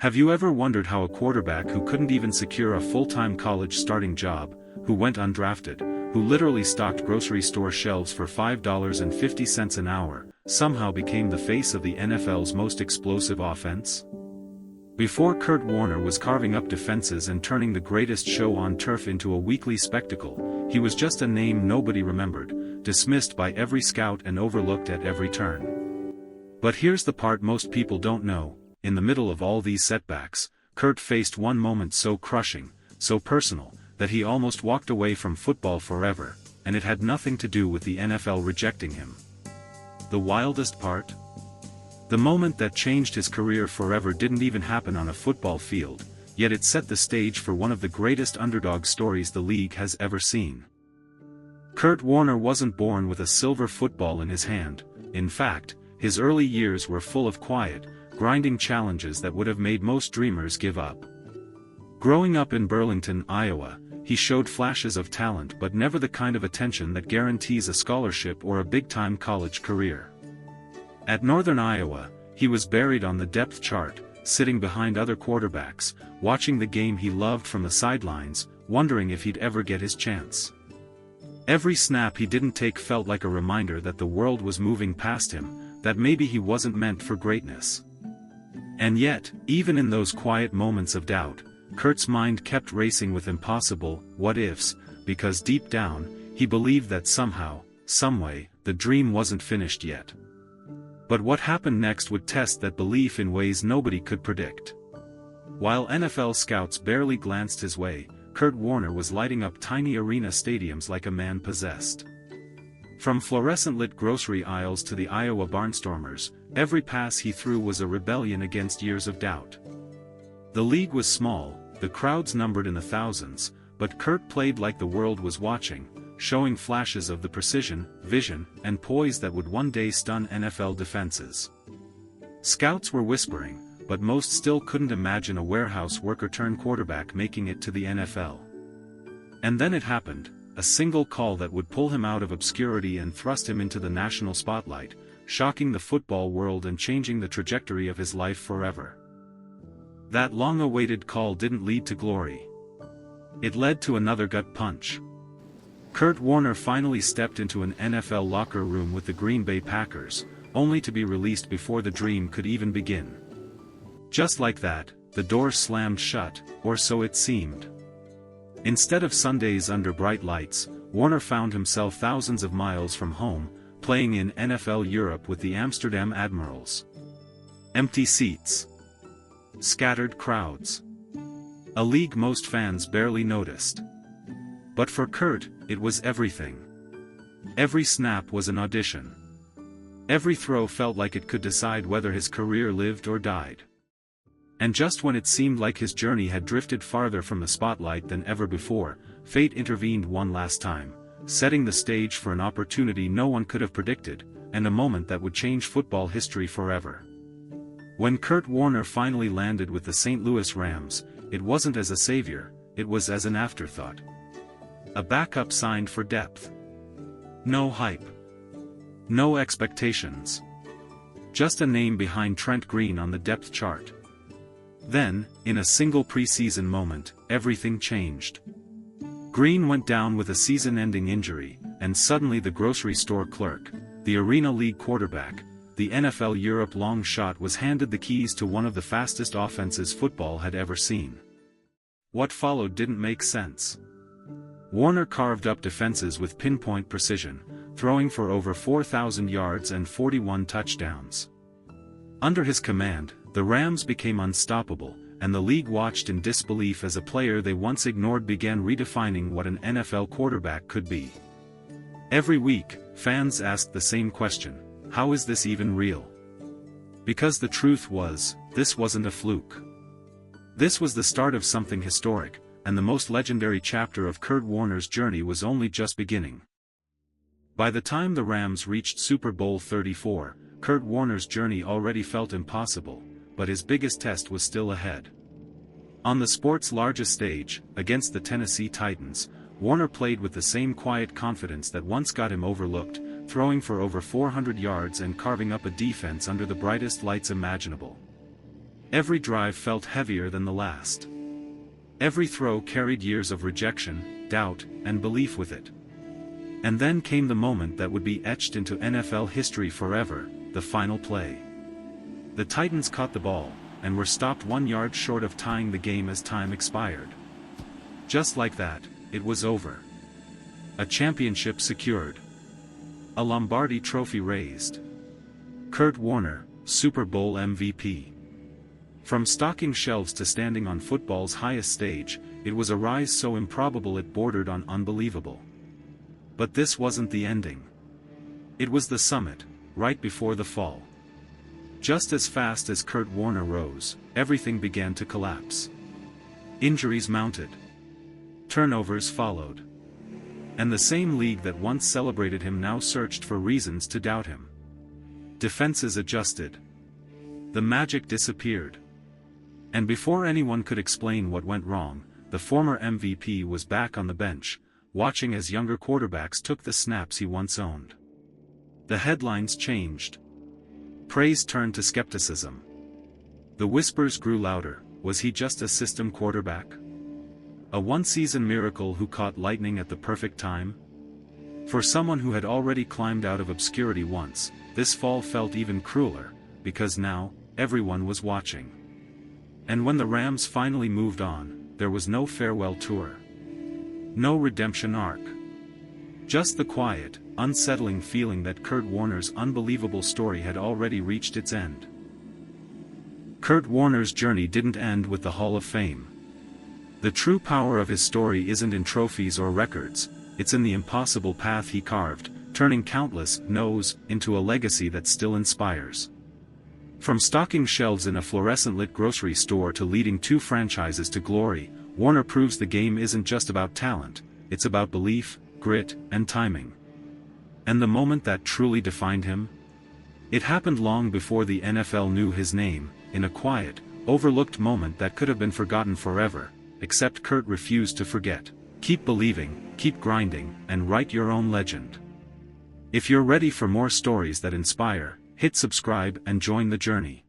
Have you ever wondered how a quarterback who couldn't even secure a full-time college starting job, who went undrafted, who literally stocked grocery store shelves for $5.50 an hour, somehow became the face of the NFL's most explosive offense? Before Kurt Warner was carving up defenses and turning the greatest show on turf into a weekly spectacle, he was just a name nobody remembered, dismissed by every scout and overlooked at every turn. But here's the part most people don't know: in the middle of all these setbacks, Kurt faced one moment so crushing, so personal, that he almost walked away from football forever, and it had nothing to do with the NFL rejecting him. The wildest part? The moment that changed his career forever didn't even happen on a football field, yet it set the stage for one of the greatest underdog stories the league has ever seen. Kurt Warner wasn't born with a silver football in his hand. In fact, his early years were full of quiet, grinding challenges that would have made most dreamers give up. Growing up in Burlington, Iowa, he showed flashes of talent but never the kind of attention that guarantees a scholarship or a big-time college career. At Northern Iowa, he was buried on the depth chart, sitting behind other quarterbacks, watching the game he loved from the sidelines, wondering if he'd ever get his chance. Every snap he didn't take felt like a reminder that the world was moving past him, that maybe he wasn't meant for greatness. And yet, even in those quiet moments of doubt, Kurt's mind kept racing with impossible what-ifs, because deep down, he believed that somehow, someway, the dream wasn't finished yet. But what happened next would test that belief in ways nobody could predict. While NFL scouts barely glanced his way, Kurt Warner was lighting up tiny arena stadiums like a man possessed. From fluorescent-lit grocery aisles to the Iowa barnstormers, every pass he threw was a rebellion against years of doubt. The league was small, the crowds numbered in the thousands, but Kurt played like the world was watching, showing flashes of the precision, vision, and poise that would one day stun NFL defenses. Scouts were whispering, but most still couldn't imagine a warehouse worker-turned-quarterback making it to the NFL. And then it happened, a single call that would pull him out of obscurity and thrust him into the national spotlight, shocking the football world and changing the trajectory of his life forever. That long-awaited call didn't lead to glory. It led to another gut punch. Kurt Warner finally stepped into an NFL locker room with the Green Bay Packers, only to be released before the dream could even begin. Just like that, the doors slammed shut, or so it seemed. Instead of Sundays under bright lights, Warner found himself thousands of miles from home, playing in NFL Europe with the Amsterdam Admirals. Empty seats. Scattered crowds. A league most fans barely noticed. But for Kurt, it was everything. Every snap was an audition. Every throw felt like it could decide whether his career lived or died. And just when it seemed like his journey had drifted farther from the spotlight than ever before, fate intervened one last time, setting the stage for an opportunity no one could have predicted, and a moment that would change football history forever. When Kurt Warner finally landed with the St. Louis Rams, it wasn't as a savior, it was as an afterthought. A backup signed for depth. No hype. No expectations. Just a name behind Trent Green on the depth chart. Then, in a single preseason moment, everything changed. Green went down with a season-ending injury, and suddenly the grocery store clerk, the Arena League quarterback, the NFL Europe long shot was handed the keys to one of the fastest offenses football had ever seen. What followed didn't make sense. Warner carved up defenses with pinpoint precision, throwing for over 4,000 yards and 41 touchdowns. Under his command, the Rams became unstoppable, and the league watched in disbelief as a player they once ignored began redefining what an NFL quarterback could be. Every week, fans asked the same question: how is this even real? Because the truth was, this wasn't a fluke. This was the start of something historic, and the most legendary chapter of Kurt Warner's journey was only just beginning. By the time the Rams reached Super Bowl 34, Kurt Warner's journey already felt impossible, but his biggest test was still ahead. On the sport's largest stage, against the Tennessee Titans, Warner played with the same quiet confidence that once got him overlooked, throwing for over 400 yards and carving up a defense under the brightest lights imaginable. Every drive felt heavier than the last. Every throw carried years of rejection, doubt, and belief with it. And then came the moment that would be etched into NFL history forever, the final play. The Titans caught the ball, and were stopped 1 yard short of tying the game as time expired. Just like that, it was over. A championship secured. A Lombardi trophy raised. Kurt Warner, Super Bowl MVP. From stocking shelves to standing on football's highest stage, it was a rise so improbable it bordered on unbelievable. But this wasn't the ending. It was the summit, right before the fall. Just as fast as Kurt Warner rose, everything began to collapse. Injuries mounted. Turnovers followed. And the same league that once celebrated him now searched for reasons to doubt him. Defenses adjusted. The magic disappeared. And before anyone could explain what went wrong, the former MVP was back on the bench, watching as younger quarterbacks took the snaps he once owned. The headlines changed. Praise turned to skepticism. The whispers grew louder. Was he just a system quarterback? A one-season miracle who caught lightning at the perfect time? For someone who had already climbed out of obscurity once, this fall felt even crueler, because now, everyone was watching. And when the Rams finally moved on, there was no farewell tour. No redemption arc. Just the quiet, unsettling feeling that Kurt Warner's unbelievable story had already reached its end. Kurt Warner's journey didn't end with the Hall of Fame. The true power of his story isn't in trophies or records, it's in the impossible path he carved, turning countless no's into a legacy that still inspires. From stocking shelves in a fluorescent-lit grocery store to leading 2 franchises to glory, Warner proves the game isn't just about talent, it's about belief, grit, and timing. And the moment that truly defined him? It happened long before the NFL knew his name, in a quiet, overlooked moment that could have been forgotten forever, except Kurt refused to forget. Keep believing, keep grinding, and write your own legend. If you're ready for more stories that inspire, hit subscribe and join the journey.